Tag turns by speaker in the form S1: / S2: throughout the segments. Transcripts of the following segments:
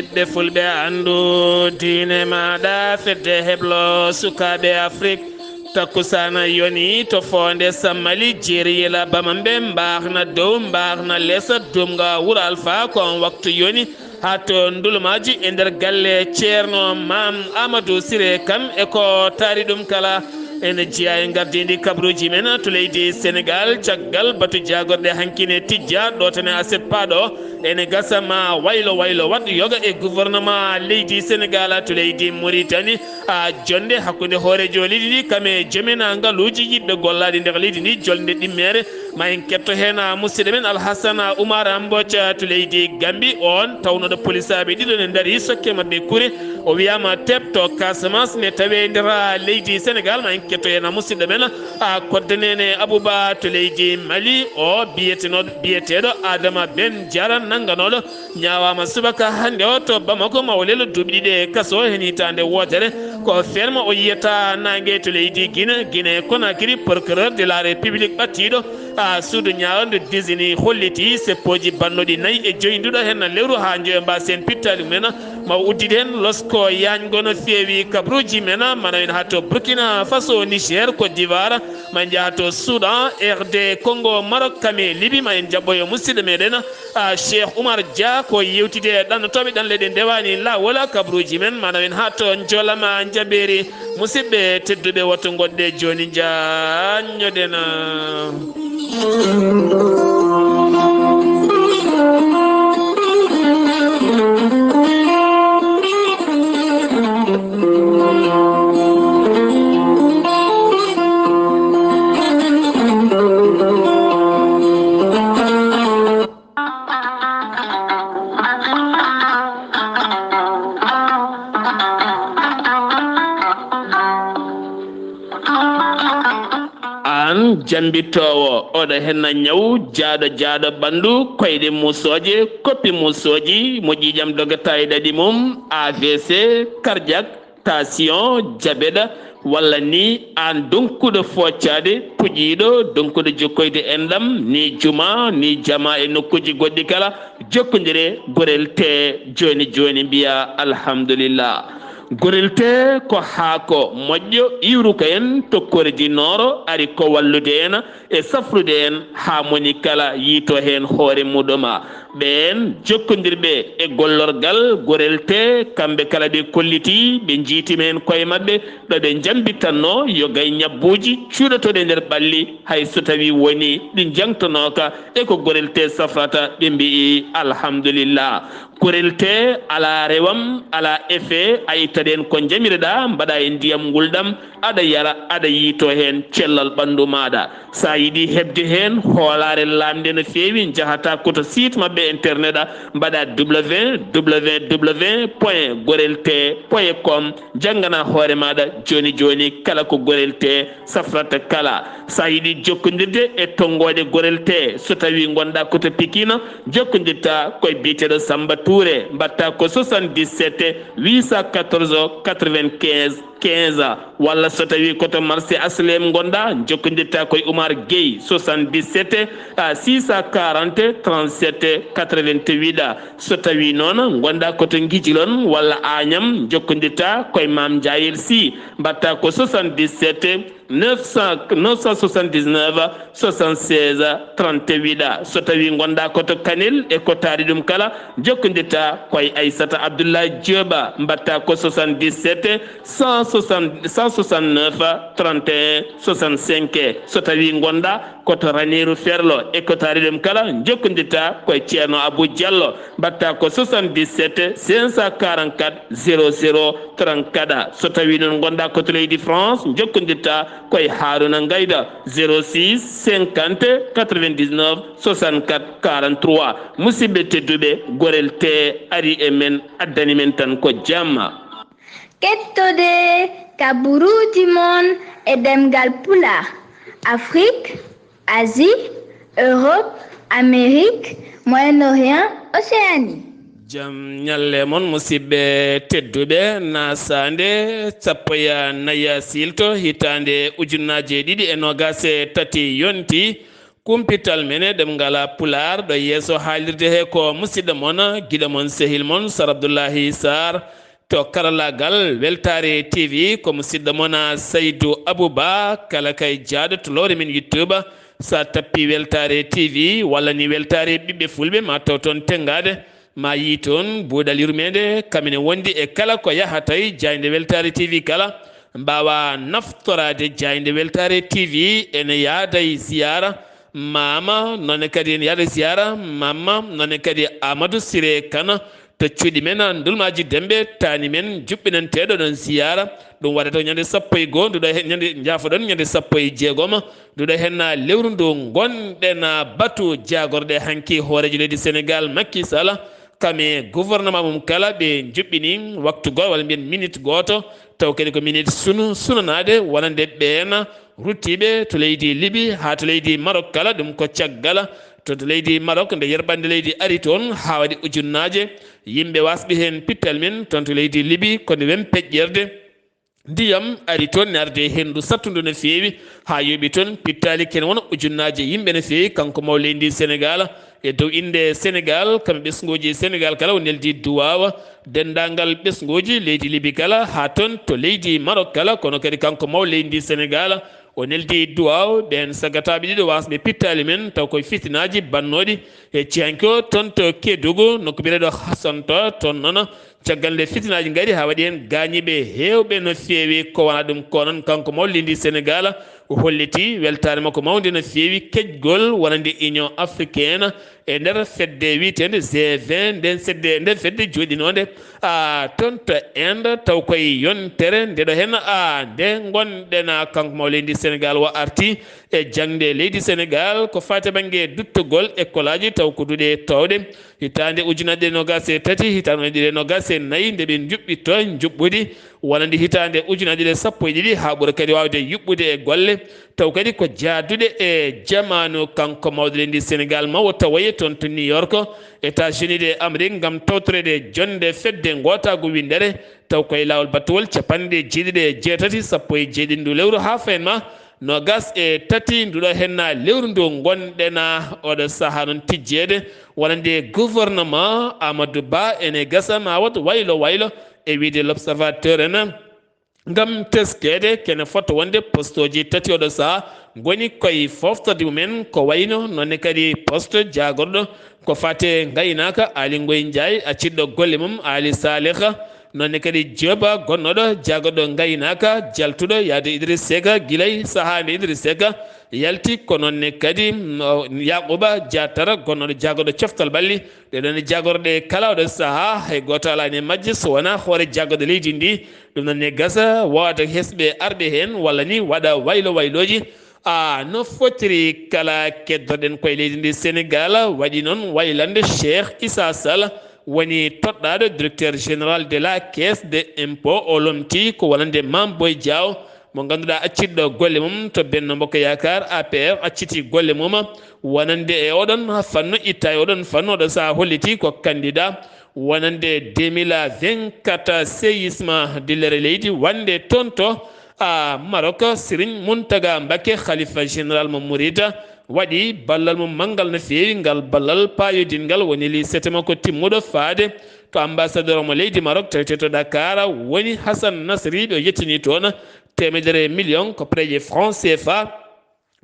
S1: ɓiɓɓe fulɓe andu diine maɗa fedde heblo sukaɓe Afrique takkusana yoni to fonde sammali jeeriyela bamamɓe mbahna dow mbahna lesa dumga wuro alpha kon waktu yoni ha to ndulumaji e nder galle ceerno mam Amadou Siré Kane e ko taari ɗum kala ene jeeya e gardidi kabruji men to leydi Sénégal caggal batu jagorɗe hankine tijja ɗo tene aset paaɗo ene gasama waylo wat yoga e gouvernement leydi Sénégal to leydi Mauritanie a jonde hakkude hoorejo leydi ndi kame jomina ngaluji yiɗɓe gollade nder leydi ndi jolde ɗimmere ma en ketto hen musidɗo men Alhassana Oumar Mbodja to leydi Gambie on tawnoɗo police aɓe ɗiɗo ne daari sokke mabɓe kuure o wiyama tebto Casamance ne tawe nder leydi Sénégal ma en ketto hen musidɗo men koddanene Abouba to leydi Mali o biyeteɗo Adama Ben Diara nanganoɗo ñawama subaka hande o to Bamako mawlelo duuɓi ɗiɗi e kaso hen hitande wotere ko ferme o yiyata nangue to leydi Guinée Conakry procureur de la République ɓattiɗo suudu ñawande disini holliti seppoji bannoɗi 4 e joyinduɗo hen lewru ha joyo mbasen pittali men ma uddide hen losko yañgo no feewi kabruji men mana en ha to Burkina Faso, Niger, Côte d'Ivoire ma jaaha to Soudan, RD Congo, Maroc, kame Libye ma en jabboyo musidɗo meɗen Cheikh Oumar Dia ko yewtide ɗannotoɓe ɗan leyɗe ndewani lawol kabruji men mana en ha to Jolama Jaberi musidɓe tedduɓe woto goɗɗe joni jañoɗen jambitowo oɗo henna ñaw jaaɗo ɓandu koyɗe musoje koppi musoji mo ƴiƴam dogata e ɗaɗi mum AVC cardiaque tension diabète walla ni an donkuɗo foccade puƴiɗo donkuɗo jokkoyde enɗam ni juma ni jama e nokkuji goɗɗi kala jokkodire gorel te joni mbiya alhamdulillah gorel te ko haako moƴƴo iwruka en tokkoredi nooro ari ko wallude en e safrude en ha moni kala yiito hen hoore muɗuma ɓen jokkodirɓe e gollorgal gorel te kamɓe kala ɓe kolliti ɓe jiitimen koye mabɓe ɗoɓe jambitanno yo gay ñabbuji cuuɗotoɗe nder ɓalli hay so tawi woni ɗi jangtonoka e ko gorel te safrata ɓe mbi alhamdulillah gorel te ala rewam ala effet a ittaɗen ko jamireɗa mbaɗa e ndiyam gulɗam aɗa yara aɗa yiito hen cellal ɓandu maɗa sa yiiɗi hebde hen hoolare lamde no feewi jahata koto site mabɓe internet mbaɗa www.gorelte.com janggana hoore maɗa joni kala ko gorel te safrata kala sa yiiɗi jokkodirde e tongoje gorel te so tawi gonɗa koto Pikine jokkodirta koye biyeteɗo Samba Touré mbatta ko 77 814 95 15 walla so tawi koto marché aslem gonɗa jokkodirta koye Oumar Gueye 77 640 37 88 so tawi noon gonɗa koto Guijilon walla Agnam jokkodirta koye Mam Diayel Sy mbatta ko 77 979 76 38 so tawi gonɗa koto Kanel e ko taari ɗum kala jokkodirta koye Aissata Abdoulaye Dioba mbatta ko 77 169 31 65 so tawi gonɗa koto Ranérou Ferlo e ko taari ɗum kala jokkodirta koye Ceerno Abou Diallo mbatta ko 77 544 00 34 so tawi noon gonɗa koto leydi France jokkodirta koye Haruna Gayda 06 50 99 64 43 musidɓe tedduɓe gorel te ari e men addani men tan ko jamma
S2: kettode kaburuji mon e ɗemngal pulaar Afrique, Asie, Europe, Amérique, Moyen-Orient, Océanie.
S1: Jam ñalle mon musidɓe tedduɓe naasaande sappo e naya silto hitande ujunnaje 2 e 23 yonti kumpital mene ɗemngal pulaar ɗo yeeso haalirde he ko musidɗo mon giɗo mon sehil mon Sar Abdullaahi Saar to karallagal weltare tv ko musidɗo mon Saydou Abouba kala kay jaaɗo to lowre min YouTube sa tappi weltare tv walla ni weltare ɓiɓɓe fulɓe ma taw toon tengade ma yi toon buuɗal yurmede kamine wondi e kala ko yahatay jayde weltare tv kala mbawa naftorade jayde weltare tv ene yaaday ziyara mama nonne kadi en yaada ziyara mamma nonne kadi Amadou Siré Kane to cuuɗi men dulmaji dembe tani men juɓɓinanteɗo ɗon ziyara ɗum waɗata ñande 11 nduɗo hen ñande jafoɗon ñande 16 nduɗo hen lewru ndu gonɗen batu jagorɗe hanki hoorejo leydi Sénégal Macky Sall kame gouvernement mum kala ɓe juɓɓini waktu goto walla mbiyen minute goto taw kadi ko minute sunanade wonande ɓen ruttiɓe to leydi Liby ha to leydi Maroc kala ɗum ko caggal to leydi Maroc nde yerɓande leydi ari toon ha waɗi ujunnaje yimɓe wasɓi hen pittal men toon to leydi Liby kono wen peƴƴerde ndiyam ari toon ne arde hendu sattudu no feewi ha yooɓi toon pittali ken wona ujunnaje yimɓe no feewi kanko maw leydi Sénégal e dow inde Sénégal kamɓe ɓesguji Sénégal kala o neldi duwawa dendagal ɓesguji leydi Liby kala ha toon to leydi Maroc kala kono kadi kanko maw leydi Sénégal o neldi duwaw ɓen sagataɓe ɗiɗo wasɓe pittali men taw koye fitinaji bannoɗi e cihanki o toon to Kédougou nokko mbiyeɗo Hasanto toon noon caggal nde fitinaji gaari ha waɗi hen gañiɓe hewɓe no feewi ko wona ɗum ko noon kanko maw leydi Sénégal o holliti weltare makko mawde no feewi keƴgol wonande Union africaine e nder fedde witede G20 nden fedde joɗinode toon to Inde taw koye yontere ndeɗo hen nde gonɗen kanko maw leydi Sénégal o arti e jangde leydi Sénégal ko fate banggue duttugol école aji taw ko duuɗe towɗe hitande ujunnaje nogas e tati hitande ɗiɗi nogas e nayyi nde ɓe juɓɓitto juɓɓudi wonande hitande ujunnaje ɗe 12 ha ɓuura kadi wawde yuɓɓude e golle taw kadi ko jaadude e jamanu kanko mawɗo leydi Sénégal mawo tawaye toon to New York États-Unis de Amérique gam tawtorede jonde fedde gotago windere taw koye lawol battowol capanɗe jeeɗiɗi e jeetati 17 ndu lewru ha fayen ma nogas e tati nduɗo hen lewru ndu gonɗen oɗo saaha noon tijjede wonande gouvernement Amadou Ba ene gasa ma wat waylo e wiide l'observateur en gam teskede kene foto wonde postoji tati oɗo saaha goni koye foftorde mumen ko wayno nonne kadi poste jagorɗo ko fate gaynaka Ali Ngoye Ndiaye acciɗɗo golle mum Ali Saliha nonne kadi Dioba gonnoɗo jagorɗo gaynaka jaltuɗo yaade Idriss Seck guilay sahade Idriss Seck yalti ko nonne kadi Yaquba Diatara gonnoɗo jagorɗo coftal balli ɗeɗon jagorɗe kala oɗo saaha hay goto alani e majje so wona hoore jagorɗo leydi ndi ɗum nonne gasa wawata hesɓe arɓe hen walla ni waɗa wayloji no fotiri kala keddoɗen koye leydi ndi Sénégal waɗi noon waylande Cheikh Issa Sall woni toɗɗaɗo directeur général de la caisse des impôts o lomti ko wonande Mame Boye Diaw mo ganduɗa acciɗɗo golle mum to Benno Bokk Yakar APR acciti golle mum wonande e oɗon fannu itta e oɗon fannu oɗo saaha holliti ko candidat wonande 2024 séisme dillere leydi wande toon to Maroc Serigne Mountaga Mbacké khalifa général mo Mouride waɗi ballal mum manggal no feewi ngal ballal payodingal woni li setema ko timmuɗo faade to ambassadeur mo leydi Maroc tawete to Dakar woni Hassan Nasri ɗo yettini toon 100 millions ko près franc CFA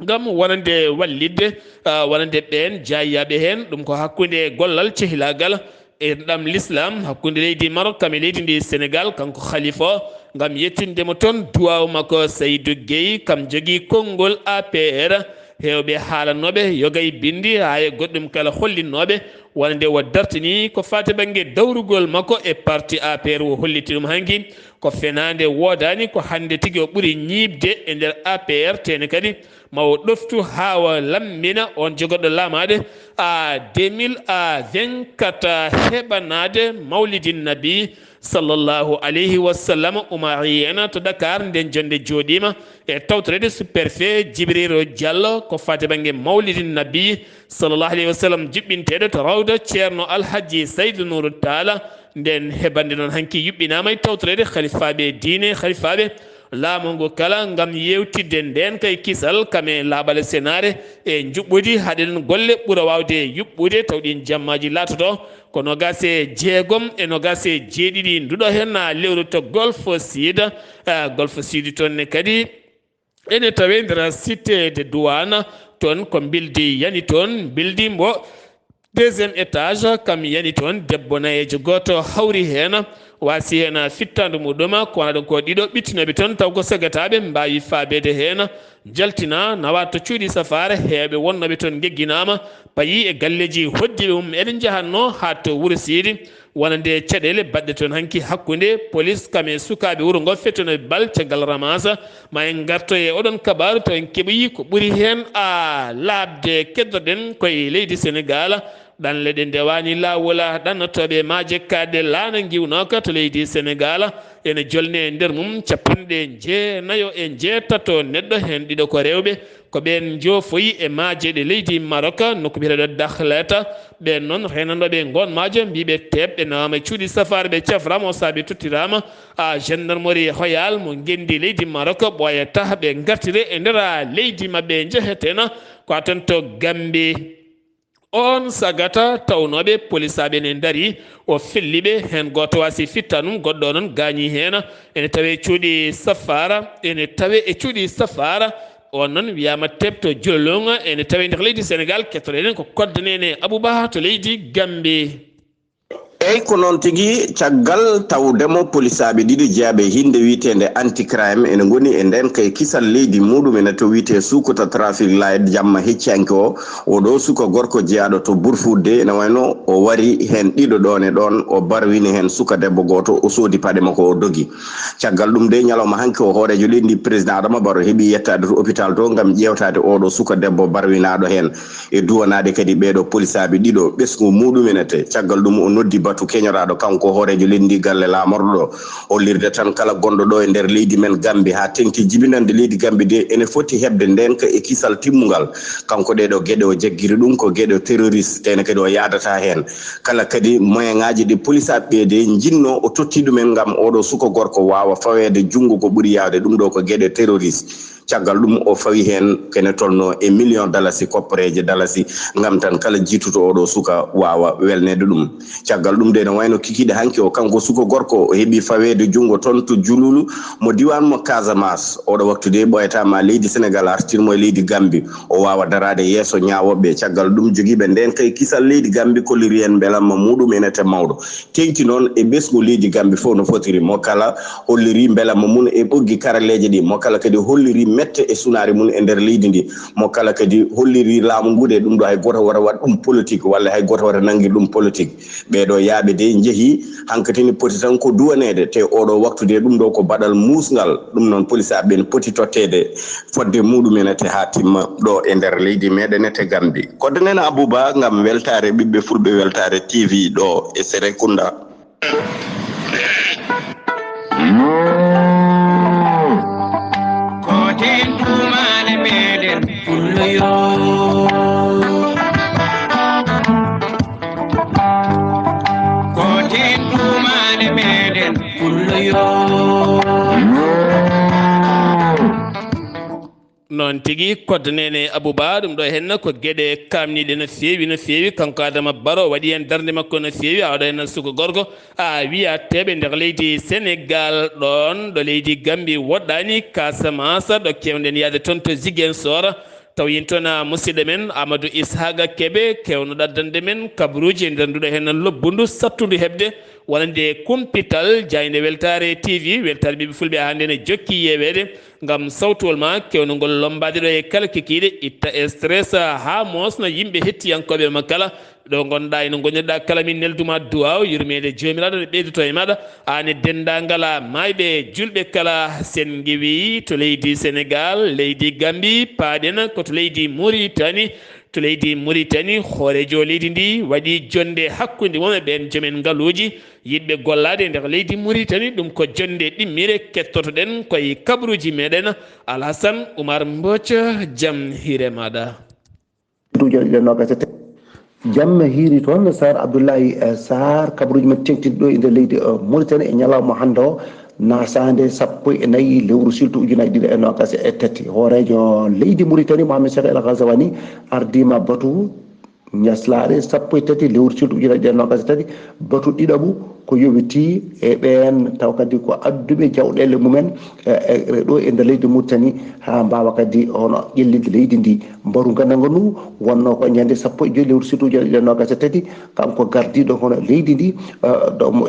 S1: gam wonande wallidde wonande ɓen jayiyaɓe hen ɗum ko hakkude gollal cehilagal e ɗam l'islam hakkude leydi Maroc kam e leydi ndi Sénégal kanko khalifa gam yettindemo toon duwaw makko Seydou Gueye kam jogui konngol APR hewɓe haalanoɓe yogay bindi ha e goɗɗum kala hollinnoɓe wonande o dartini ko fate banggue dawrugol makko e parti APR o holliti ɗum hanki ko fenade wodani ko hande tigui o ɓuuri ñibde e nder APR tene kadi mawo ɗoftu hawa lammina on jogoɗɗo lamade 2024 heɓanade mawlidin nabi sallallahu alayhi wa sallam umariyena to Dakar nden jonde joɗima e tawtorede sous-préfet Djibril Diallo ko fate banggue mawlidin nabi sallallahu alayhi wa sallam juɓɓinteɗo to rawda ceerno alhaji Saydou Nourou Tall nden heɓande noon hanki yuɓɓinama e tawtorede khalifaɓe diine khalifaɓe laamu ngu kala ngam yewtidde nden kay kisal kame laaɓal senare e juɓɓudi haɗen golle ɓuura wawde yuɓɓude tawɗin jammaji latoto ko nogase jeegom e nogase jeeɗiɗi nduɗo hen lewru to golfe sud toon kadi ene tawe nder cité de douane toon ko bildi yani toon bildi mbo deuxiéme étage kam yani toon debbo nayejo goto hawri hen wasi hen fittandu muɗum ko wona ɗon ko ɗiɗo ɓittinoɓe toon taw ko sagataɓe mbawi faabede hen jaltina nawa to cuuɗi safara heeɓe wonnoɓe toon gegginama payi e galleji hoddiɓe mum eɗen jahanno ha to Wuuro Sidi wonande caɗele baɗɗe toon hanki hakkude police kame sukaɓe wuuro ngo fettono bal caggal ramasa ma en garto e oɗon kabaru to en keɓoyi ko ɓuuri hen labde keddoɗen koye leydi Sénégal ɗanle ɗe ndewani lawol ɗannotoɓe maaje kadde laana giwnoka to leydi Sénégal ene jolne e nder mum capanɗe jeenayo e jeetato neɗɗo hen ɗiɗo ko rewɓe ko ɓen jofoyi e maaje ɗe leydi Maroc nokku biyeteɗo Dakhlet ɓen noon renanoɓe gon maaje mbiɓe teɓɓe nawama cuuɗi safare ɓe caframa o saabi tottirama gendarmerie royal mo gendi leydi Maroc ɓoyata ɓe gartire e nder leydi mabɓe jeehetena ko aton to Gambie on sagata tawnoɓe polisaɓe ne daari o felliɓe hen goto wasi fittanum goɗɗo noon gañi hen ene tawe cuuɗi safara on noon wiyama tebto julolonga ene tawe nder leydi Sénégal kettoɗen ko kodde nene Abouba to leydi Gambie.
S3: eyyi ko noon tigui caggal tawdemo polisaɓe ɗiɗi jeeyaɓe hinde witende anti crime ene goni e nden kay kisal leydi muɗum ene to wite sukuta trafic light jamma heccanke oɗo suka gorko jeeyaɗo to Burfudde ene wayno o wari hen ɗiɗo ɗon e ɗon o barwini hen suka debbo goto o soodi paɗe makko o dogi caggal ɗum de ñalawma hanki o hoorejo leydi président Adama Barrow heeɓi yettade to hôpital to gam ƴewtade oɗo suka debbo barwinaɗo hen e duwanade kadi ɓeɗo polisaɓe ɗiɗo ɓesgu muɗum enete caggal ɗum o noddi batu keñoraɗo kanko hoorejo lendi galle lamorɗo hollirde tan kala gonɗo ɗo e nder leydi men Gambie ha tengti jibinande leydi Gambie de ene foti hebde ndenka e kisal timmugal kanko ɗeɗo gueɗe o jaggiri ɗum ko gueɗe terroriste tene kadi o yadata hen kala kadi moyen ngaji ɗi police aɓe de jinno o totti ɗumen gam oɗo suko gorko wawa fawede junggo ko ɓuuri yawde ɗum ɗo ko gueɗe terroriste caggal ɗum o fawi hen kene tolno e million dalasi koppareje dalasi gam tan kala jituto oɗo suka wawa welnede ɗum caggal ɗum de ne wayno kikiɗe hanki o kanko suka gorko o heeɓi fawede junggo toon to Jululu mo diwan mo Casamance oɗo waktude ɓoyatama leydi Sénégal artirmo e leydi Gambie o wawa darade yeeso ñawoɓe caggal ɗum joguiɓe nden kay kisal leydi Gambie kolliri hen beelamma muɗum enete mawɗo tengti noon e ɓesgu leydi Gambie fof no fotiri mo kala holliri beelamma mum e ɓoggi karaleje ɗi mo kala kadi holliri mette e sunari mum e nder leydi ndi mo kala kadi holliri laamu ngude ɗum ɗo hay goto wara waɗ ɗum politique walla hay goto wara nanggui ɗum politique ɓeɗo yaaɓe de jeehi hankkatini poti tan ko duwanede te oɗo waktude ɗum ɗo ko baɗal musgal ɗum noon police aɓe ne poti tottede fodde muɗumenete ha timma ɗo e nder leydi meɗen ete Gambie kodde nen Abouba gam weltare ɓiɓɓe fulɓe weltare TV ɗo e Serekunda.
S1: noon tigui kodde nene Abouba ɗum ɗo henna ko gueɗe kamniɗe no fewi kanko Adama Barrow waɗi hen darde makko no fewi awaɗa hen suka gorko wiyateɓe nder leydi Sénégal ɗon ɗo leydi Gambie woɗɗani Casamance ɗo kewden yaade toon to Ziguinchor taw yin toon musidɗo men Amadou Ishaqa Kebe kewno ɗaddande men kabaruji e nder nduɗo hen lobbundu sattudu hebde wonande Kumpital jayde weltare TV weltare ɓiɓe fulɓe hande ne jokki yewede gam sawtowol ma kewnugol lombade ɗo e kala kikiɗe itta stress ha mosno yimɓe hettiyankoɓe ma kala ɗo gonɗa ene goñoɗa kala min nelduma duwaw yurmede jomiraɗo ne ɓeydoto e maɗa ane dendagal mayɓe julɓe kala sen gewi to leydi Sénégal leydi Gambie paaɗen koto leydi Mauritanie hoorejo leydi ndi waɗi jonde hakkude won e ɓen joomen ngaaluji yiɗɓe gollade e nder leydi Mauritanie ɗum ko jonde ɗimmire kettotoɗen koye kabaruji meɗen Alassane Oumar Mbodj jaam hiire maɗa
S4: jamma hiiri toon Sar Abdullaahi Saar kabaruji men tengtiɗi ɗo e nder leydi Mauritanie e ñalawma hande o naasaande 14 lewru silto ujunaji ɗiɗi e nogas e tati hoorejo leydi Mauritanie Mohamed Cheikh El Ghazawani ardima batu ñaslaare 13 lewru silto ujunaji ɗiɗi e nogas e tati batu ɗiɗaɓu ko yowiti e ɓen taw kadi ko adduɓe jawɗele mumen ɗo e nder leydi Mauritanie ha mbawa kadi hono ƴellide leydi ndi mbaru gandaga ndu wonno ko ñande 15 lewru silto ujunaji ɗiɗi e nogas e tati kanko gardiɗo hono leydi ndi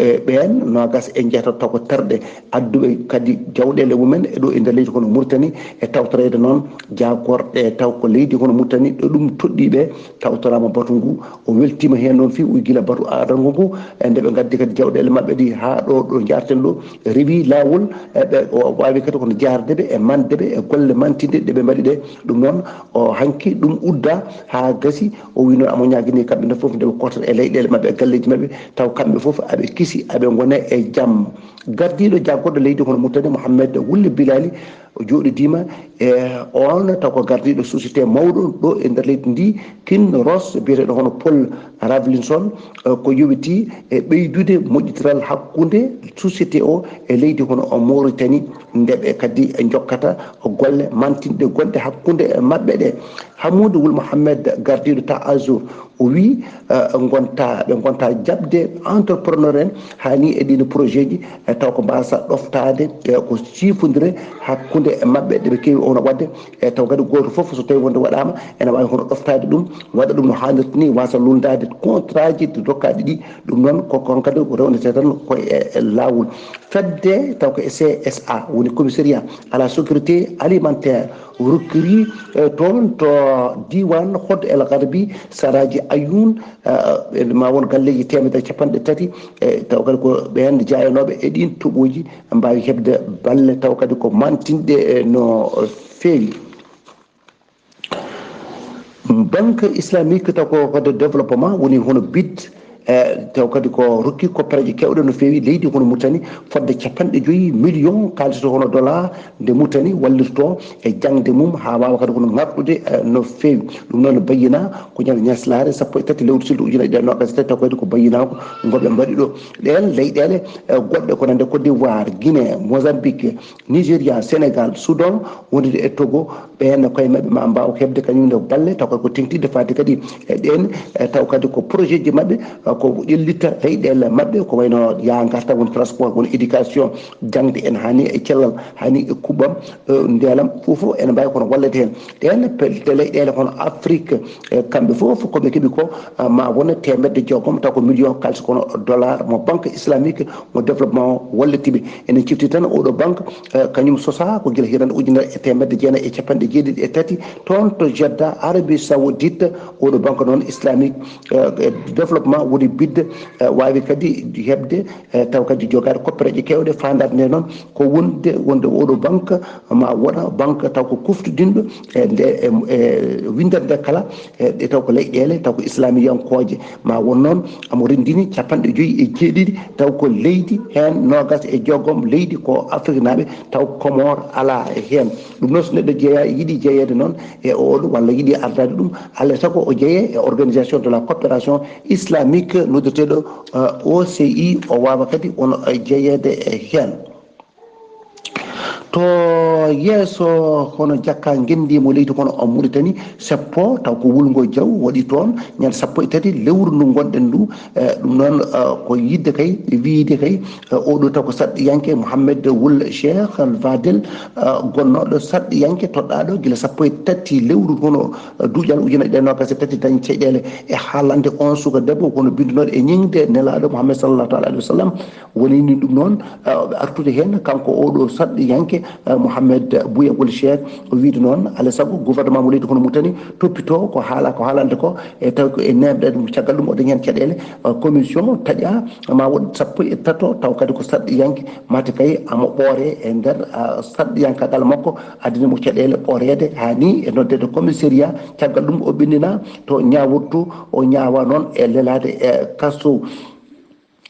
S4: e ɓen nogas e jeetato taw ko terɗe adduɓe kadi jawɗele mumen e ɗo e nder leydi hono Mauritanie e tawtorede noon jagorɗe taw ko leydi hono Mauritanie ɗo ɗum toɗɗiɓe tawtorama batu ngu o weltima hen noon fi o gila batu adango ngu e nde ɓe gaddi kadi jawɗele mabɓe ɗi ha ɗo jarten ɗo rewi lawol ɓe o wawi kadi kono jardeɓe e mandeɓe e golle mantinde ɗeɓe mbaɗi ɗe ɗum noon o hanki ɗum udda ha gasi o wi noon amo ñaguini kamɓe nde foof ndeɓe kotan e leyɗele mabɓe e galleji mabɓe taw kamɓe foof aɓe kiisi aɓe gone e jaam gardiɗo jaggoɗo leydi hono Mauritanie Mouhamed Wule Bilali o joɗidima e on taw ko gardiɗo société mawɗo ɗo e nder leydi ndi kin ros biyeteɗo hono Paul Ravlinson ko yowiti e ɓeydude moƴƴitiral hakkude société o e leydi hono Mauritanie ndeɓe kadi e jokkata golle mantinɗe gonɗe hakkude mabɓe ɗe Hamoudou Wul Mohamed gardiɗo ta ajour o wi ɓe gonta jabde entrepreneur en hani e ɗino projet ji taw ko mbasa ɗoftade ko sifodire hakkude e mabɓe ɗeɓe kewi ono wadde e taw kadi goto foof so tawi wonde waɗama ene wawi hono ɗoftade ɗum waɗa ɗum no hannirta ni wasa lundade contrat ji dokkaɗi ɗi ɗum noon kon kadi rewnete tan koye lawol fedde taw ko CSA woni commissariat à la sécurité alimentaire rokkiri toon to diwan Hod El Garbi saraji Ayoun ma won galleji 130 taw kadi ko ɓen jayanoɓe e ɗin toɓoji mbawi hebde balle taw kadi ko mantinɗe no fewi banque islamique taw ko de développement woni hono BID taw kadi ko rokki koppareje kewɗe no fewi leydi hono Mauritanie fodde 50 millions kalito hono dollar nde Mauritanie wallirto e jangde mum ha wawa kadi kono ngarɗude no fewi ɗum noon bayyina ko ñande ñaslare 13 lewru silto ujunaji ɗiɗi e nogas e tati taw kadi ko bayyinako goɓe mbaɗi ɗo ɗen leyɗele goɗɗe ko nande Côte d'Ivoire Guinée Mozambique Nigéria Sénégal Soudan wondude e Togo ɓen koye mabɓe ma mbawa hebde kañumne balle taw kadi ko tengtide fadde kadi e ɗen taw kadi ko projet ji mabɓe ko ƴellita leyɗele mabɓe ko wayno ya garta woni transport woni éducation jangde en hani e cellal hani e kuɓɓam ndeelam fofoof ene mbawi kono wallete hen ɗen pelte leyɗele hono Afrique kamɓe foof koɓe keeɓi ko ma wona 100 taw ko million kalis kono dollar mo banque islamique mo développement wallitiɓe enen cifti tan oɗo banque kañum sosa ko guila hirande ujunere e 197 toon to Jeddah Arabie Saoudite oɗo banque noon islamique développement woni bidde wawi kadi hebde taw kadi jogade koppareje kewɗe fandade nde noon ko wonde oɗo banque ma wona banque taw ko kuftudinɗo nde windere nde kala ɗe taw ko leyɗele taw ko islamiyankoje ma won noon amo rendini 57 taw ko leydi hen nogas e joggom leydi ko Afrique naaɓe taw Comore ala hen ɗum noon so neɗɗo jeeya yiiɗi jeeyede noon e oɗo walla yiiɗi ardade ɗum alay saago o jeeye e organisation de la coopération islamique noddeteɗo OCI o wawa kadi on jeeyede e hen to yeeso hono jakka gendimo leydi kono o Mauritanie seppo taw ko wulgo jaw waɗi toon ñande 13 lewru ndu gonɗen ndu ɗum noon ko yidde kay wiide kay oɗo taw ko saɗɗiyanke Mouhamed Wul Cheikh Vadel gonnoɗo saɗɗiyanke toɗɗaɗo guila 13 lewru hono duuƴal ujunaje ɗe nogas e tati dañi caɗele e haalande on suka debbo kono bindunoɗo e ñingde nelaɗo Mouhamed sallallahu alayhi wa sallam woni ni ɗum noon artude hen kanko oɗo saɗɗiyanke Mouhamed Bouya Wul Cheikh o wiide noon alay saago gouvernement mo leydi hono Mauritanie toppito ko haalande ko e taw ko e nemɗe ɗum caggal ɗum oɗon hen caɗele commission taƴa ma woɗ 13 taw kadi ko saɗɗiyanke mate kay amo ɓoore e nder saɗɗiyankagal makko adinimo caɗele ɓoorede hani e noddede commissariat caggal ɗum o ɓindina to ñawurtu o ñawa noon e lelade e kaso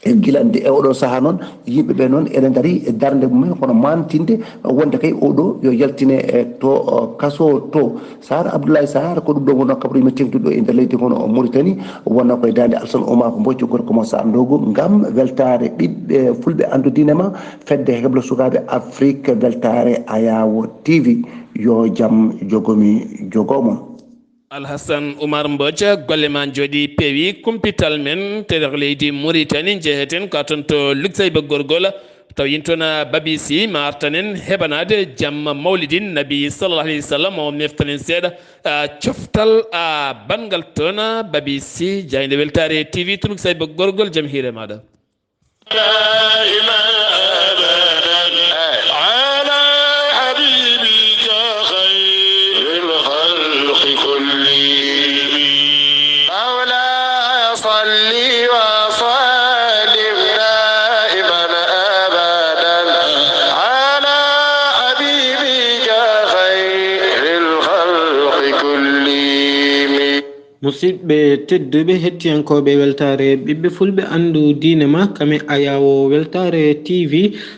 S4: e gilande e oɗo saaha noon yimɓeɓe noon eɗen gari e darde mumen kono mantinde wonde kay oɗo yo yaltine e to kaso to Sar Abdullahi Saar ko ɗum ɗo wonno kabaruji tengtuɗo e nder leydi kono Mauritanie wonno koye dande Alassane Oumar ko mbocco gorko mo Sandogo gam weltare ɓiɓɓe fulɓe andudinema fedde heblo sukaɓe Afrique weltare Ayawo TV yo jaam jogomi jogomon.
S1: Alhassan Oumar Mbodja golle ma jooɗi peewi kumpital men teɗer leydi Mauritanie jeeheten ka toon to lugsayba gorgol taw yintona babisi ma artanen heɓanade jamma mawlidin nabi sallallahu alayhi wa sallam o meftanen seeɗa coftal bangal toon babisi jayde weltare TV to lugsayba gorgol jaam hiire maɗa.
S5: musidɓe tedduɓe hettiyankoɓe weltare ɓiɓɓe fulɓe andu diine ma kame ayawo weltare TV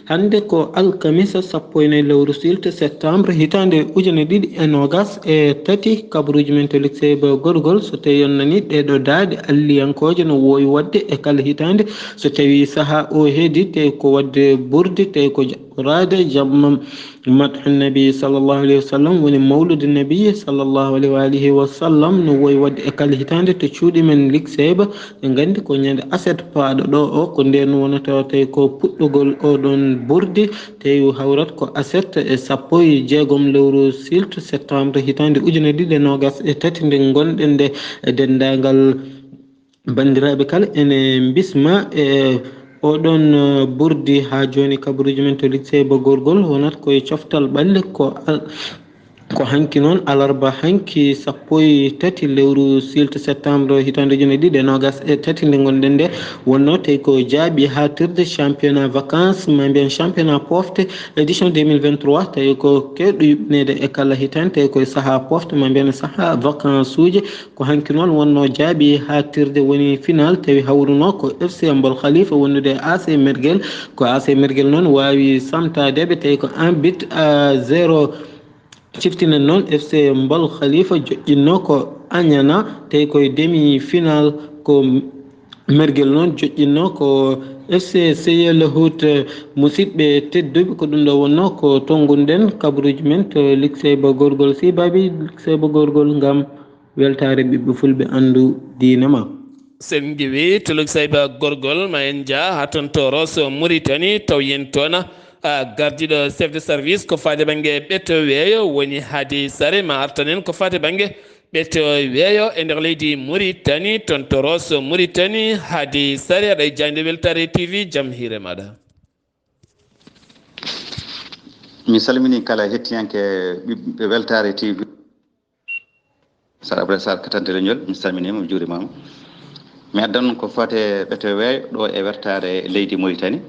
S5: hande ko alkamisa 14 lewru silto septembre hitande 2023 kabaruji men to lukseba gorgol so tawi yonnani ɗeɗo daade alliyankoje no wowi wadde e kala hitande so tawi saaha o heedi tawi ko wadde ɓurde tawi ko jaɓɓorade jamma madhu nabi sallllahu alayhi wa sallam woni mawlude nabi sallllahu alayhi wa alihi wa sallam no wowi wadde e kala hitande to cuuɗi men ligseba ɓe gandi ko ñande aset paaɗo ɗo o ko nden wonata tawi ko puɗɗogol oɗon ɓurdi tawi hawrat ko aset e 16 lewru silto septembre hitande 2023 nde gonɗen nde e dendagal bandiraɓe kala ene bisma e oɗon ɓurdi ha joni kabaruji men to lugseba gorgol wonata koye coftal ɓalle ko hanki noon alarba hanki 13 lewru silto septembre hitande 2023 nde gonɗen nde wonno tawi ko jaaɓi hatirde championnat vacance ma mbiyen championnat pofte édition 2023 tawi ko kewɗo yuɓɓinede e kala hitande tawi koye saaha pofte ma mbiyen saaha vacance uji ko hanki noon wonno jaaɓi hatirde woni final tawi hawruno ko FC Mbol Khalifa wonnude AC Merguel ko AC Merguel noon wawi samtadeɓe tawi ko 1-0 ciftinen noon FC Mbol Khalifa joƴƴinno ko Agnana tawi koye demi final ko Merguel noon joƴƴinno ko FC Seyel Hout musidɓe tedduɓe ko ɗum ɗo wonno ko tongunden kabaruji men to lukseba gorgol sibabi lukseba gorgol gam weltare ɓiɓɓe fulɓe andu diine ma.
S1: sen giwi to luksayba gorgol ma en jaa ha toon to Rosso Mauritanie taw yen toon gardiɗo chef de service ko fade banggue ɓetto weeyo woni Hadi Sare ma artanen ko fade banggue ɓetto weeyo e nder leydi Mauritanie toon to Rosso Mauritanie Hadi Sare aɗa e jayde weltare TV jaam hiire maɗa.
S6: mi salmini kala hettiyanke ɓiɓɓe weltare TV Sar Abdullaahi Saar katante leñol mi salminima mi juurimama mi addan ko fate ɓetto weeyo ɗo e wertare leydi Mauritanie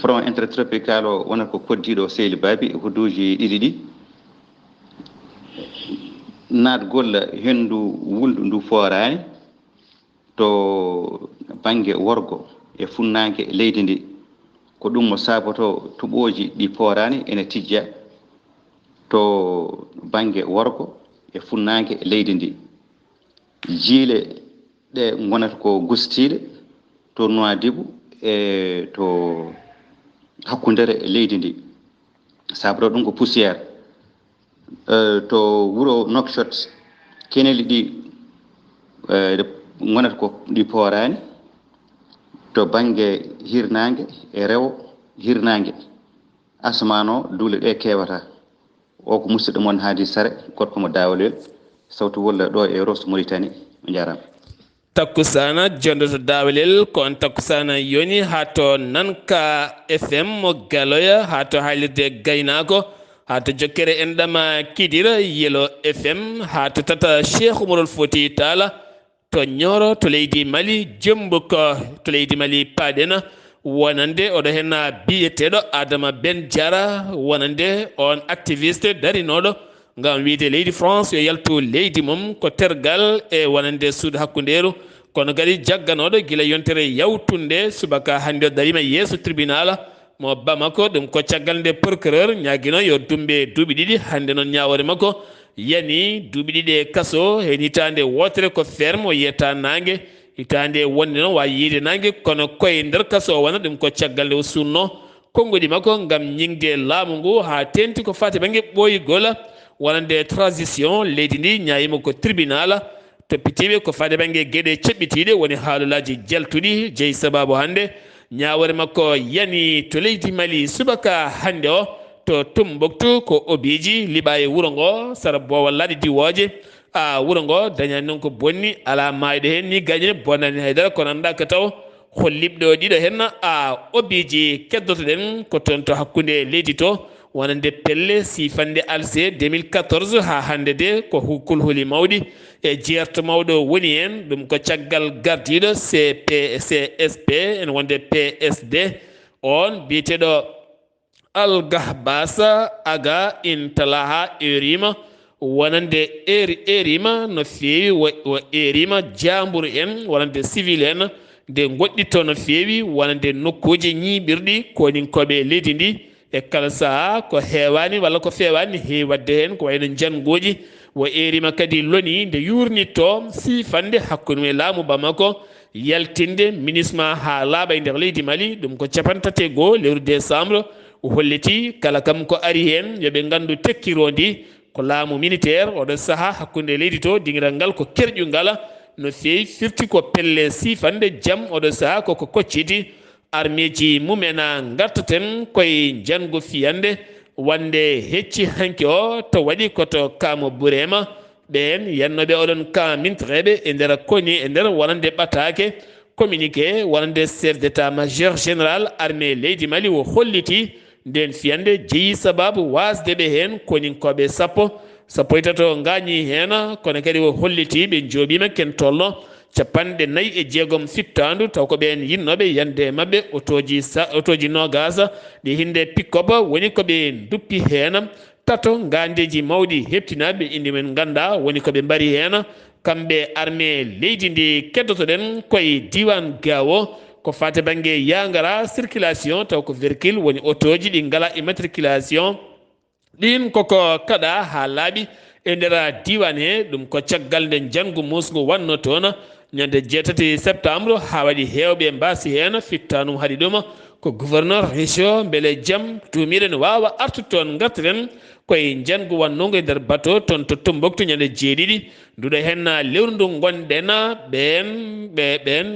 S6: front intertropical o wonata ko koddiɗo sehli baabi e hodduji ɗiɗi ɗi naatgol henndu wuldu ndu foorani to banggue worgo e funnague leydi ndi ko ɗum mo saboto tuɓoji ɗi foorani ene tijja to banggue worgo e funnague leydi ndi jiile ɗe gonata ko gustiɗe to Nouadhibou e to hakkundere leydi ndi saboto ɗum ko poussiére to wuro Nouakchott keneli ɗi gonata ko ɗi poorani to banggue hirnangue e rewo hirnangue asmano duule ɗe kewata o ko musidɗo moon Hadi Sare gorko mo Dawolel sawtawol ɗo e Rosso Mauritanie o jarama.
S1: takkusana jondoto dawlel ko on takkusana yoni ha to Nanka FM mo Galoya ha to haylirde gaynako ha to jokkere enɗama Kidira Yelo FM ha to tata Cheikh Oumarol Fouti Talla to Nioro to leydi Mali Jembuko to leydi Mali Paɗena wonande oɗo hen biyeteɗo Adama Ben Diara wonande on activiste darinoɗo ngam wiide leydi France yo yaltu leydi mum ko tergal e wonande suudu hakkuderu kono gadi jagganoɗo gila yontere yawtunde subaka hande darima yeeso tribunal mo Bamako ɗum ko caggal nde procureur ñaguino yo dumbe duuɓi ɗiɗi hande noon ñawore makko yani duuɓi ɗiɗi e kaso hen hitande wotere ko ferme o yiyata nangue hitande wonde noon wawi yiide nangue kono koye nder kaso o wona ɗum ko caggal nde o sunno konngudi makko gam ñingde laamu ngu ha tenti ko fati banggue ɓoyigol wonande transition leydi ndi ñayima ko tribunal toppitiɓe ko fade banggue gueɗe ceɓɓitiɗe woni haalulaji jaltuɗi jeeyi sababu hande ñawore makko yani to leydi Mali subaka hande o to Tumbuktu ko obiji liɓa e wuuro ngo sara bowal laaɗe diwoje wuuro ngo dañani noon ko bonni ala mayɗo hen ni gañe bonnani haydara kono anda ko taw holliɓɗe o ɗiɗo hen obiji keddotoɗen ko toon to hakkude leydi to wonande pelle sifande alse 2014 ha hande de ko kulhuli mawɗi e jeerto mawɗo woni hen ɗum ko caggal gardiɗo CSP en wonde PSD on biyeteɗo Algahbasa aga intalaha erima wonande erima no feewi wo erima jamburu en wonande civil en nde goɗɗitto no feewi wonande nokkuji ñiɓirɗi koninkoɓe leydi ndi e kala saha ko heewani walla ko fewani heewi wadde hen ko wayno jangoji wo erima kadi loni nde yurnitto sifande hakkude e laamu Bamako yaltinde ministre ha laaɓa e nder leydi Mali ɗum ko 31 lewru décembre holliti kala kam ko ari hen yoɓe gandu tekkirondi ko laamu militaire oɗo saaha hakkude leydi to dingiral ngal ko kerƴugal no feewi firti ko pelle sifande jaam oɗo saaha koko kocciti armeji mumena gartaten koye jango fiyande wande hecci hanke o to waɗi koto kamo Burema ɓen yannoɓe oɗon ka mintreɓe e nder koni e nder wonande ɓatake communiqué wonande chef d' état majeur général armée leydi Mali o holliti nden fiyande jeeyi sababu wasdeɓe hen koninkoɓe sappo e tato gañi hen kono kadi o holliti ɓe jooɓima ken tolno 46 fittandu taw ko ɓen yinnoɓe yande mabɓe otoji nogas ɗi hinde pick-up woni koɓe duppi hen tato gandeji mawɗi heptinaɓe indi men ganda woni koɓe mbari hen kamɓe armée leydi ndi keddotoɗen koye diwan Gao ko fate banggue yangara circulation taw ko véhicule woni otoji ɗi ngala immatriculation ɗin koko kaɗa ha laaɓi e nder diwan he ɗum ko caggal nde jangu musgu wanno toon ñande 7 septembre ha waɗi hewɓe mbasi hen fittanum haɗi ɗum ko gouverneur région beele jaam tumiɗen wawa artude toon gartiren koye jangu wannogo e nder bateau toon to Tumbuktu ñande 7 nduɗo hen lewru ndu gonɗen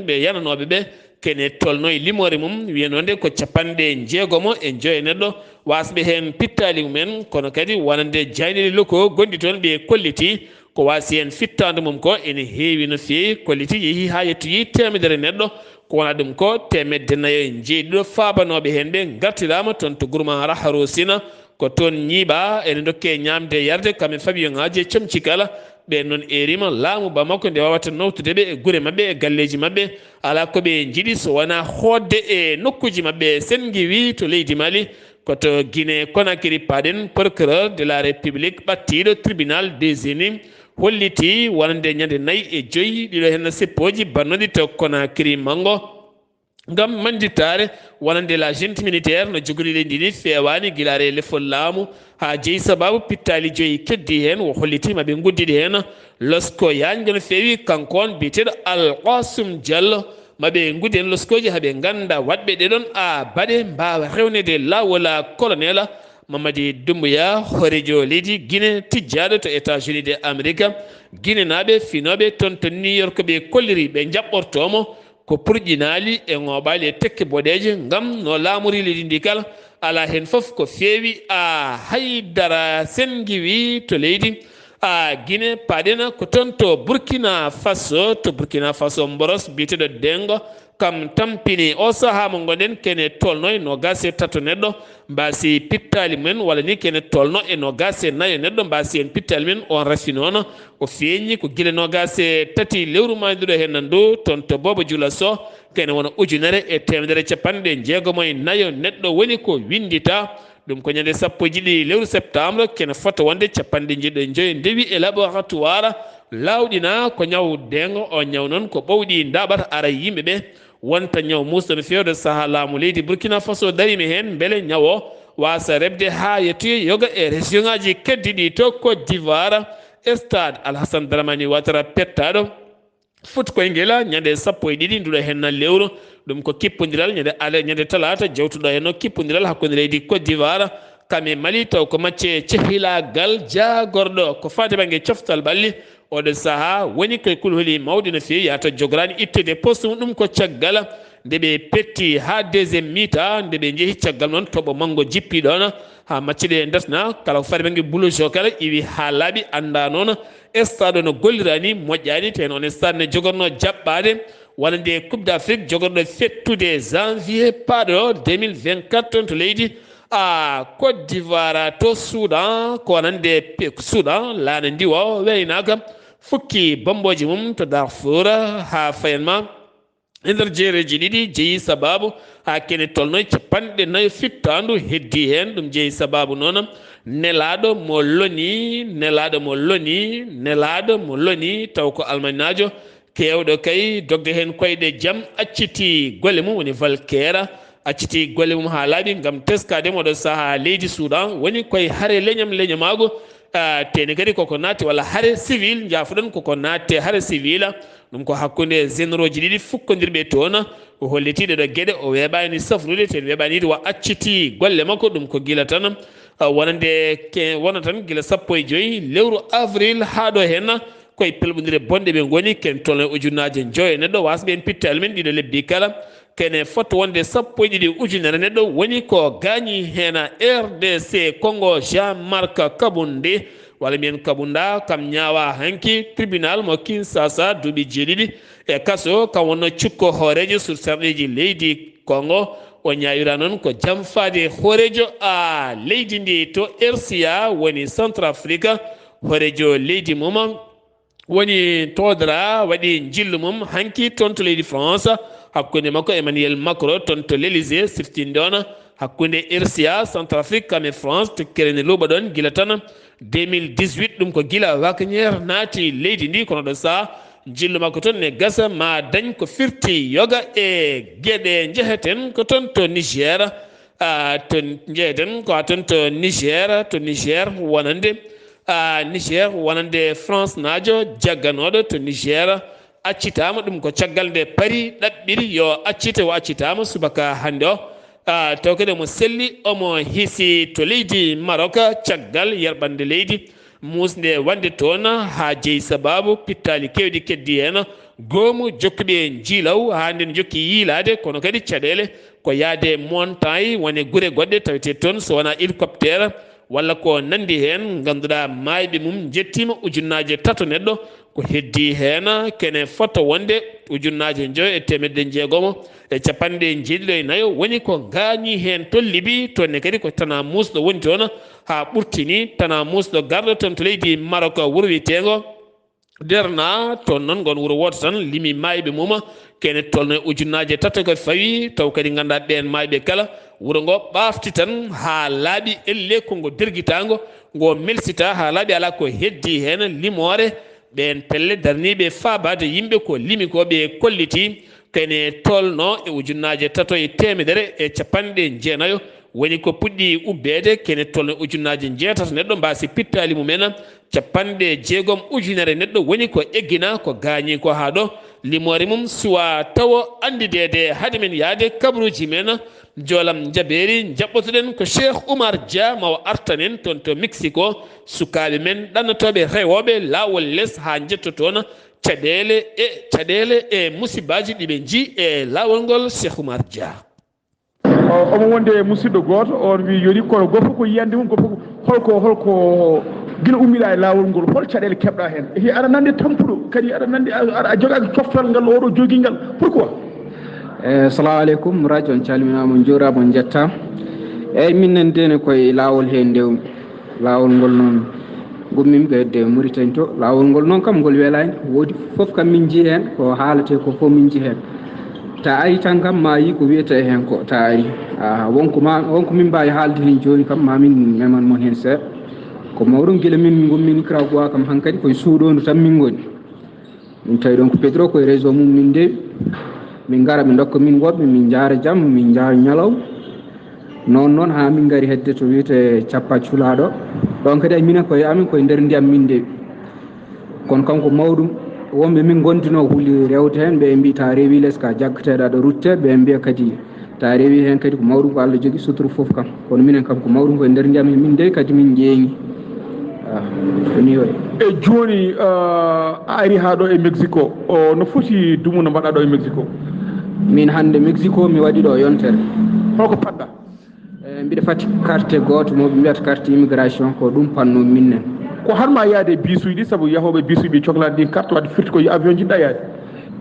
S1: ɓe yananoɓeɓe kene tolno e limore mum wiyanode ko 60 neɗɗo wasɓe hen pittali mumen kono kadi wonande jayɗele loko gonɗi toon ɓe kolliti ko wasi hen fittande mum ko ene heewi no feewi kolliti yeehi ha yettoyi 100 neɗɗo ko wona ɗum ko 409 fabanoɓe hen ɓe gartirama toon to gourma Raharo Sina ko toon ñiiɓa ene dokke ñamde yarde kamɓe fabiyon ngaji e comcikala ɓe noon erima laamu Bamako nde wawata nawtudeɓe e guure mabɓe e galleji mabɓe ala koɓe jiiɗi so wona hodde e nokkuji mabɓe sen giwi to leydi Mali koto Guinée Conakry paɗen procureur de la république ɓattiɗo tribunal des énigmes holliti wonande ñande 4 ɗiɗo hen seppoji bannoɗi to Conakry mango gam manditare wonande la junte militaire no jogori leydi ndi fewani guilare lefol laamu ha jeeyi sababu pittali joyi keddi hen o hollitima ɓe guddidi hen losko yañgo no feewi kankon biyeteɗo Alqasum Diallo maɓe guddi hen loskoji haaɓe ganda waɗɓe ɗeɗon baɗe mbawa rewnede lawol colonel Mamadi Doumbouya horejo leydi Guinée tijjaɗo to États-Unis de Amérique Guinée naɓe finoɓe toon to New York ɓe kolliri ɓe jaɓɓortomo ko purƴinali e ngoɓali e tekke boɗeje gam no laamori leydi ndi kala ala hen foof ko feewi haydara sen giwi to leydi Guinée paɗena ko toon to Burkina Faso mboros biyeteɗo Dengo kam tampini o saaha mo gonɗen kene tolno e 23 neɗɗo mbasi pittali mumen walla ni kene tolno e 24 neɗɗo mbasi en pittali men on rafi noon o feeñi ko guila 23 lewru manduɗo hen ndu toon to Bobo Dioula Sow kene wona 1,194 neɗɗo woni ko windita ɗum ko ñande 1 lewru septembre kene fota wonde capanɗe jeeɗiɗi ndewi e laboratoire lawɗina ko ñaw dengo o ñaw noon ko ɓowɗi ndaɓata ara yimɓe ɓe wonta ñaw musɗo no fewde saaha laamu leydi Burkina Faso darima hen beele ñaw o wasa rebde ha yettoyi yoga e région ngaji keddiɗi to Côte d'Ivoire stade Alhassane Dramani Ouattara pettaɗo fut koyngela ñande 12 nduɗo henna lewru ɗum ko kippodiral ñande talata jewtuɗo henno kippodiral hakkude leydi Côte d'Ivoire kame Mali taw ko macce cehilagal jagorɗo ko fate banggue coftal ɓalli oɗo saaha woni koye kulhuli mawɗi no fewi yata jogorani ittude poste mum ɗum ko caggal nde ɓe petti ha deuxiéme mi-temps nde ɓe jeehi caggal noon toɓo manggo jippi ɗon ha macciɗe dasna kala ko fate banggue boulojo kala iwi ha laaɓi anda noon stade no gollirani moƴƴani ten on stade ne jogorno jaɓɓade wonande coupe d'Afrique jogorɗo fettude janvier paɗo 2024 to leydi Côte d'Ivoire to Soudan ko wonande Soudan laana ndi o waynaka fukki bomboji mum to Darfour ha fayenma e nder jeereji ɗiɗi jeeyi sababu ha kene tolnoy capanɗe 4 fittandu heddi hen ɗum jeeyi sababu noon nelaɗo mo loni taw ko almanajo kewɗo kay dogde hen koyɗe jaam acciti golle mum woni Valkera acciti golle mum ha laaɓi gam teskade moɗo saaha leydi Soudan woni koye haare leñamago tene kadi koko natte walla haare civil jafuɗon koko natte haare civil ɗum ko hakkude généraux ji ɗiɗi fukkodirɓe toon o hollitiɗe ɗo gueɗe o weeɓani safrude ten weeɓani wa acciti golle makko ɗum ko guila tan wona tan guila 15 lewru avril ha ɗo hen koye pelɓodire bonɗe ɓe goni ken tolno ujunaje joyo neɗɗo wasɓe en pittali men ɗiɗo lebbi kala kene fota wonde 12 ujunere neɗɗo woni ko gañi hen RDC Congo Jean-Marc Kabundé walla mbiyen Kabunda kam ñaawa hanki tribunal mo Kinshasa duuɓi jeeɗiɗi e kaso kam wonno cukko hoorejo sur sarɗeji leydi Congo o ñaawira noon ko jamfade hoorejo leydi ndi to RCA woni Centrafrique hoorejo leydi mum woni todra waɗi jillu mum hanki toon to leydi France hakkude makko Emmanuel Macron toon to l'Élysée siftinde on hakkude RCA Centrafrique kame France to kerene luuɓa ɗon gila tan 2018 ɗum ko gila wakaniére naati leydi ndi kono ɗo saha jillu makko toon ne gasa ma dañ ko firti yoga e gueɗe jeheten ko toon to Niger to jeyeten ko toon to Niger wonande France naajo jagganoɗo to Niger accitama ɗum ko caggal nde paari ɗaɓɓiri yo accite o accitama subaka hande o taw kadi mo selli omo hiisi to leydi Maroc caggal yerɓande leydi musde wande toon ha jeeyi sababu pittali kewɗi keddi hen goomu jokkuɓe jiilaw ha nden jokki yiilade kono kadi caɗele ko yaade montagne wone guure goɗɗe tawete toon so wona hélicoptère walla ko nandi hen ganduɗa mayɓe mum jettima ujunnaje 3 neɗɗo ko heddi hen kene fota wonde ujunnaje 960 e capanɗe jeeɗiɗo e nayo woni ko gañi hen to Libi tonne kadi ko tana musɗo woni toon ha ɓurtini tana musɗo garɗo toon to leydi Maroc wuuro wiyetego Derna toon noon gon wuuro woto tan limi mayɓe mum kene tolno ujunnaje 3 ko fawi taw kadi ganduɗa ɓen mayɓe kala wuuro ngo ɓafti tan ha laaɓi elle kongo derguitango ngo melsita ha laaɓi ala ko heddi hen limore ɓen pelle darniɓe faabade yimɓe ko limi ko ɓe kolliti kene tolno e ujunnaje 350 woni ko puɗɗi ubbede kene tolno ujunnaje 6 neɗɗo mbasi pittali mumen 60 ujunere neɗɗo woni ko eggina ko gañi ko ha ɗo limore mum suwa tawa andidede haade men yaade kabruji men jolam jaɓeri jaɓɓotoɗen ko Cheikh Oumar Dia mawo artanen toon to Mexico sukaɓe men ɗannotoɓe rewoɓe lawol less ha jettotoon caɗele e musibaji ɗiɓe jii e lawol ngol Cheikh Oumar Dia
S7: omo wonde musidɗo goto on wi yoni kono goto ko yiyande mum goto holko gila ummila e lawol ngol hol caɗele keɓɗa hen hi aɗa nande tampuɗo kadi aɗa nande aɗa jogaki coftal ngal oɗo jogui ngal pourquoi
S5: assalamu aleykum radio on calminama on juurama on jetta eyyi min nandene koye lawol he ndewmi lawol ngol noon gummimi ko hedde Mauritanie to lawol ngol noon kam ngol welani woodi foof kam min jii hen ko haalate ko fof min jii hen ta ari tan kam ma yi ko wiyete hen ko ta ari
S8: wonko min mbawi haalde hen joni kam mamin meman mon hen seeɗa ko mawɗum guila min gommi Nicaragua kam hankkadi koye suuɗondu tan min goni min tawi ɗon ko Pedro koye réseau mum min ndewi min gara ɓe dokka min woɓɓe min jaara jamma min jaara ñalaw noon ha min gari hedde to wiyete cappaculaɗo ɗon kadi minen koye amin koye nder ndiyam min ndewi kono kanko mawɗum wonɓe min gondino huuli rewde hen ɓe mbi ta rewi less ka jaggateɗa ɗo rutte ɓe mbiya kadi ta rewi hen kadi ko mawɗum ko Allah jogui suturu foof kam kono minen kam ko mawɗum koye nder ndiyam min ndewi kadi min jeeŋi ni way
S7: e joni a ari ha ɗo e Mexico no foti dumu no mbaɗa ɗo e Mexico
S8: min hande Mexico mi waɗi ɗo yontere
S7: holko padɗa
S8: mbiɗa fatti carte goto mo ɓe mbiyata carte immigration ko ɗum panno minnen
S7: ko harma yaade bisuji ɗi saabu yahoɓe bisuji ɓe cohlade ɗin carte wadde firti ko avion jiɗɗa yaade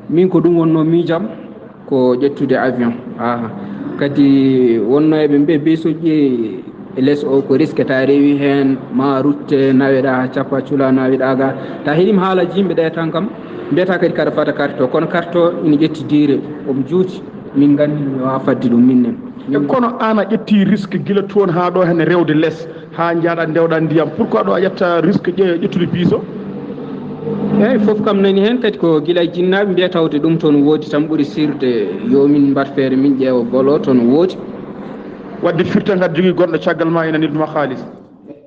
S8: min ko ɗum wonno miijam ko ƴettude avion kadi wonno eɓe mbiya bisuji less o ko risque ta rewi hen ma rutte naweɗa cappacula naweɗaga ta heeɗima haalaji yimɓe ɗe tan kam mbiyata kadi kaɗa fata carte o kono carte o ina ƴetti duré omo juuti min gandi mi wawa fadde ɗum minnen
S7: kono an a ƴetti risque guila toon ha ɗo hen rewde less ha jaaɗa ndewɗa ndiyam pourquoi ɗo a ƴetta risque ƴettude bus o
S8: eyyi foof kam nani hen kadi ko guila jinnaɓe mbiya tawde ɗum toon woodi tan ɓuuri sirde yo min mbat feere min ƴeewa bolo toon woodi
S7: wadde firta kadi jogui gonɗo caggal ma ina nilduma haalis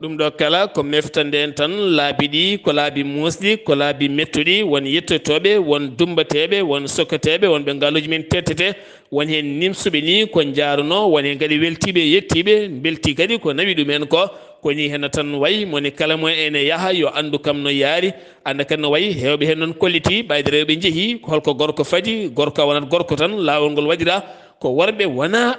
S1: ɗum ɗo kala ko meftande en tan laabi ɗi ko laabi musɗi ko laabi mettuɗi won yettotoɓe won dumbateɓe won sokkateɓe wonɓe ngaaluji men tettete won hen nimsuɓe ni ko jaaruno won hen kadi weltiɓe yettiɓe belti kadi ko nawi ɗumen ko koni hen tan wayi moni kala mo ene yaaha yo andu kam no yaari anda kadi no wayi hewɓe hen noon kolliti ɓayde rewɓe jeehi holko gorko faadi gorko wonat gorko tan lawol ngol waɗira ko worɓe wona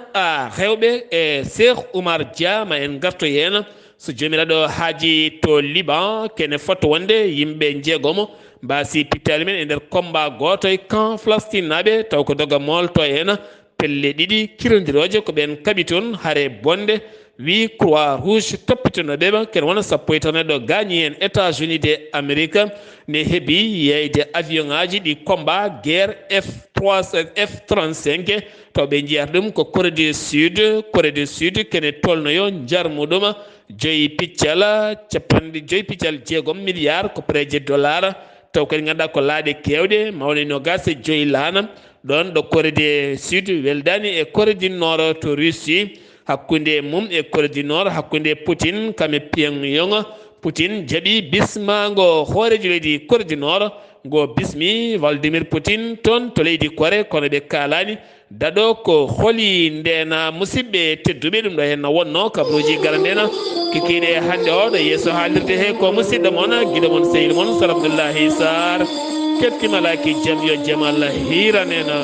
S1: rewɓe e Cheikh Oumar Dia ma en garto hen so jomiraɗo haaji to Liban kene fotto wonde yimɓe jeegomo mbasi pittali men e nder combat goto e camp Palestine naɓe taw ko doga molto hen pelle ɗiɗi kirodiroje ko ɓen kaaɓi toon haare bonde wi Croix Rouge toppitinoɓeɓe kene wona sappo e tan ɗo gañi hen États-Unis de Amérique ne heeɓi yeyde avion ngaji ɗi combat guerre F-35 taw ɓe jiyata ɗum ko Corée du Sud kene tolnoyo jarmuɗum 5 piccal jeegom milliard ko préje dollar taw kadi ganduɗa ko laaɗe kewɗe mawɗe no gase 5 laana ɗon ɗo Corée du Sud weldani e Corée du Nord to Russie hakkude mum e Corée du Nord hakkude Poutine kame Pyongyang Poutine jaaɓi bismago hoorejo leydi Corée du Nord go bismi Vladimir Poutine toon to leydi Corée kono ɓe kalani daɗo ko holi ndena musidɓe tedduɓe ɗum ɗo hen wonno kabaruji garandena kikiɗe hande o ɗo yeeso haalirde he ko musidɗo moon guiɗo moon sehil moon Sar Abdullaahi Saar kettimalaki jaam yo jaam Allah hiranena